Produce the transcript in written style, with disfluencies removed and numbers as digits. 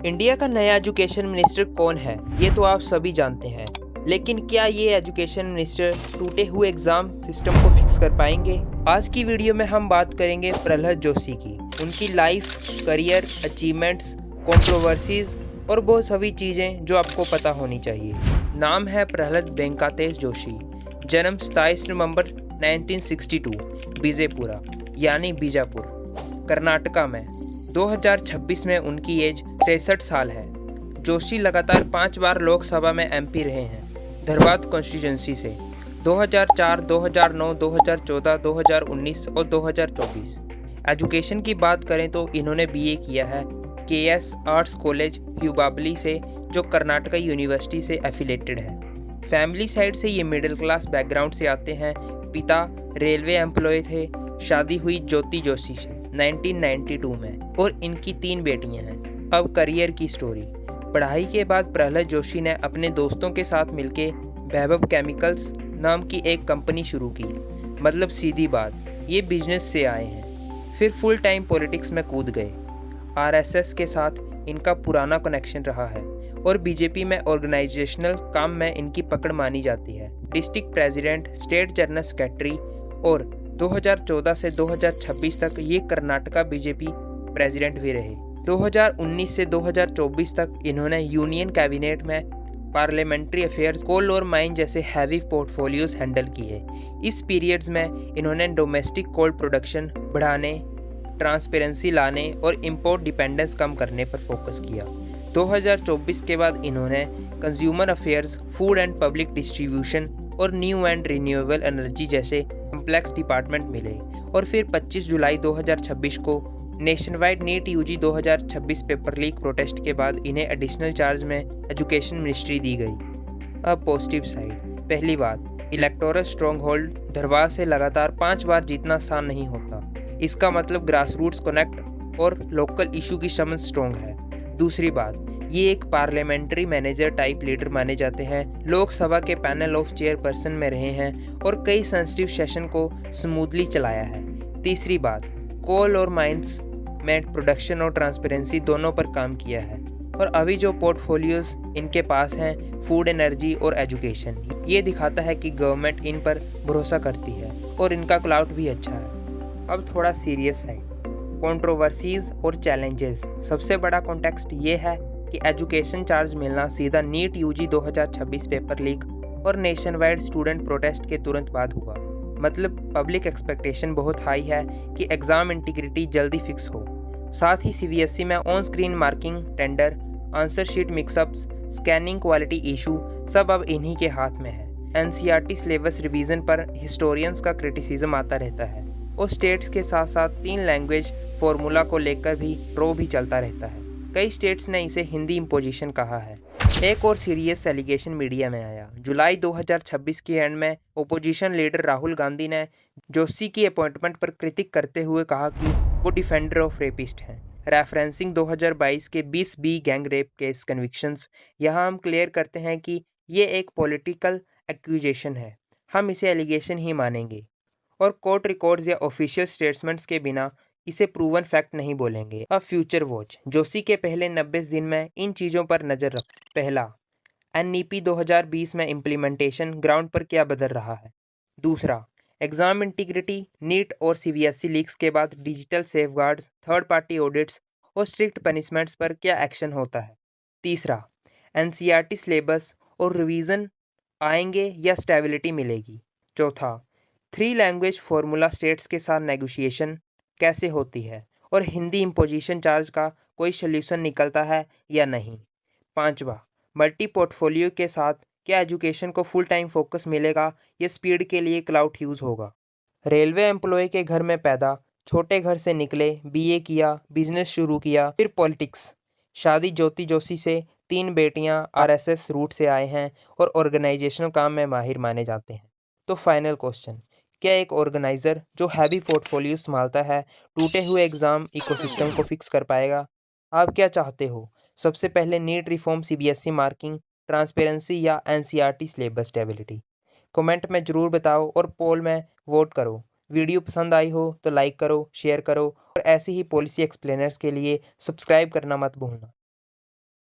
India का नया education minister कौन है, ये तो आप सभी जानते हैं। लेकिन क्या ये एजुकेशन मिनिस्टर टूटे हुए एग्जाम सिस्टम को फिक्स कर पाएंगे? आज की वीडियो में हम बात करेंगे प्रहलाद जोशी की, उनकी लाइफ, करियर, अचीवमेंट्स, कंट्रोवर्सीज और वो सभी चीज़ें जो आपको पता होनी चाहिए। नाम है प्रहलाद वेंकटेश जोशी। जन्म 27 नवंबर 1962 बीजेपुरा यानी बीजापुर, कर्नाटका में। 2026 में उनकी एज 63 साल है। जोशी लगातार 5 बार लोकसभा में एमपी रहे हैं धरवाद कॉन्स्टिट्यूंसी से 2004, 2009, 2014, 2019 और 2024। एजुकेशन की बात करें तो इन्होंने बीए किया है केएस आर्ट्स कॉलेज ह्यूबाबली से, जो कर्नाटका यूनिवर्सिटी से एफिलेटेड है। फैमिली साइड से ये मिडिल क्लास बैकग्राउंड से आते हैं। पिता रेलवे एम्प्लॉय थे। शादी हुई ज्योति जोशी से 1992 में और इनकी 3 बेटियां हैं। अब करियर की स्टोरी। पढ़ाई के बाद प्रहलाद जोशी ने अपने दोस्तों के साथ मिलकर वैभव केमिकल्स नाम की एक कंपनी शुरू की। मतलब सीधी बात, ये बिजनेस से आए हैं। फिर फुल टाइम पॉलिटिक्स में कूद गए। आरएसएस के साथ इनका पुराना कनेक्शन रहा है और बीजेपी में ऑर्गेनाइजेशनल काम में इनकी पकड़ मानी जाती है। District president, state general secretary और 2014 से 2026 तक ये कर्नाटका बीजेपी प्रेसिडेंट भी रहे। 2019 से 2024 तक इन्होंने यूनियन कैबिनेट में पार्लियामेंट्री अफेयर्स, कोल और माइन जैसे हैवी पोर्टफोलियोज हैंडल किए। इस पीरियड्स में इन्होंने डोमेस्टिक कोल प्रोडक्शन बढ़ाने, ट्रांसपेरेंसी लाने और इंपोर्ट डिपेंडेंस कम करने पर फोकस किया। 2024 के बाद इन्होंने consumer affairs, food and public distribution और न्यू एंड रिन्यूएबल एनर्जी जैसे कॉम्प्लेक्स डिपार्टमेंट मिले। और फिर 25 जुलाई 2026 को nationwide NEET UG 2026 paper leak protest के बाद इन्हें एडिशनल चार्ज में एजुकेशन मिनिस्ट्री दी गई। अब पॉजिटिव साइड। पहली बात, इलेक्टोरल स्ट्रॉन्ग होल्ड। धरवाद से लगातार 5 बार जीतना आसान नहीं होता। इसका मतलब ग्रास रूट्स कनेक्ट और लोकल इशू की समझ स्ट्रॉन्ग है। दूसरी बात, ये एक पार्लियामेंट्री मैनेजर टाइप लीडर माने जाते हैं। लोकसभा के पैनल ऑफ चेयरपर्सन में रहे हैं और कई सेंसिटिव सेशन को स्मूथली चलाया है। तीसरी बात, कोल और माइंस में प्रोडक्शन और ट्रांसपेरेंसी दोनों पर काम किया है। और अभी जो पोर्टफोलियोज इनके पास हैं, फूड, एनर्जी और एजुकेशन, ये दिखाता है कि गवर्नमेंट इन पर भरोसा करती है और इनका क्लाउड भी अच्छा है। अब थोड़ा सीरियस साइड, कंट्रोवर्सीज और चैलेंजेस। सबसे बड़ा कॉन्टेक्स्ट ये है कि एजुकेशन चार्ज मिलना सीधा नीट यूजी 2026 पेपर लीक और नेशन वाइड स्टूडेंट प्रोटेस्ट के तुरंत बाद हुआ। मतलब पब्लिक एक्सपेक्टेशन बहुत हाई है कि एग्ज़ाम इंटीग्रिटी जल्दी फिक्स हो। साथ ही सीबीएसई में on screen marking, tender, answer sheet mixups, scanning quality issue सब अब इन्हीं के हाथ में है। एनसीईआरटी सिलेबस रिवीजन पर हिस्टोरियंस का क्रिटिसिज्म आता रहता है और स्टेट्स के साथ साथ 3 लैंग्वेज फॉर्मूला को लेकर भी ट्रो भी चलता रहता है। कई स्टेट्स ने इसे हिंदी इम्पोजिशन कहा है। एक और सीरियस एलिगेशन मीडिया में आया। जुलाई 2026 के एंड में ओपोजिशन लीडर राहुल गांधी ने जोशी की अपॉइंटमेंट पर क्रिटिक करते हुए कहा कि वो डिफेंडर ऑफ रेपिस्ट हैं, रेफरेंसिंग 2022 के 20 B gang rape case convictions. यहाँ हम क्लियर करते हैं कि ये एक पॉलिटिकल एक्यूजेशन है, हम इसे एलिगेशन ही मानेंगे और कोर्ट रिकॉर्ड्स या ऑफिशियल स्टेटमेंट्स के बिना इसे प्रूवन फैक्ट नहीं बोलेंगे। अब फ्यूचर वॉच। जोशी के पहले 90 दिन में इन चीज़ों पर नज़र रख। पहला, एनईपी 2020 में इम्प्लीमेंटेशन ग्राउंड पर क्या बदल रहा है। दूसरा, एग्जाम इंटीग्रिटी, नीट और सीबीएसई लीक्स के बाद digital safeguards, third party audits और स्ट्रिक्ट पनिशमेंट्स पर क्या एक्शन होता है। तीसरा, एनसीईआरटी सिलेबस और रिवीजन आएंगे या स्टेबिलिटी मिलेगी। चौथा, 3 लैंग्वेज फॉर्मूला स्टेट्स के साथ नेगोशिएशन कैसे होती है और हिंदी इम्पोजिशन चार्ज का कोई सोल्यूशन निकलता है या नहीं। पांचवा, मल्टी पोर्टफोलियो के साथ क्या एजुकेशन को फुल टाइम फोकस मिलेगा या स्पीड के लिए क्लाउड यूज़ होगा। रेलवे एम्प्लॉय के घर में पैदा, छोटे घर से निकले, बीए किया, बिजनेस शुरू किया, फिर पॉलिटिक्स। शादी ज्योति जोशी से, 3 बेटियां, आरएसएस रूट से आए हैं और ऑर्गेनाइजेशनल काम में माहिर माने जाते हैं। तो फाइनल क्वेश्चन, क्या एक ऑर्गेनाइजर जो हैवी पोर्टफोलियो संभालता है टूटे हुए एग्जाम इकोसिस्टम को फिक्स कर पाएगा? आप क्या चाहते हो? सबसे पहले NEET reform, CBSE marking, transparency या एनसीईआरटी सिलेबस स्टेबिलिटी? कमेंट में ज़रूर बताओ और पोल में वोट करो। वीडियो पसंद आई हो तो लाइक करो, शेयर करो और ऐसे ही पॉलिसी एक्सप्लेनर्स के लिए सब्सक्राइब करना मत भूलना।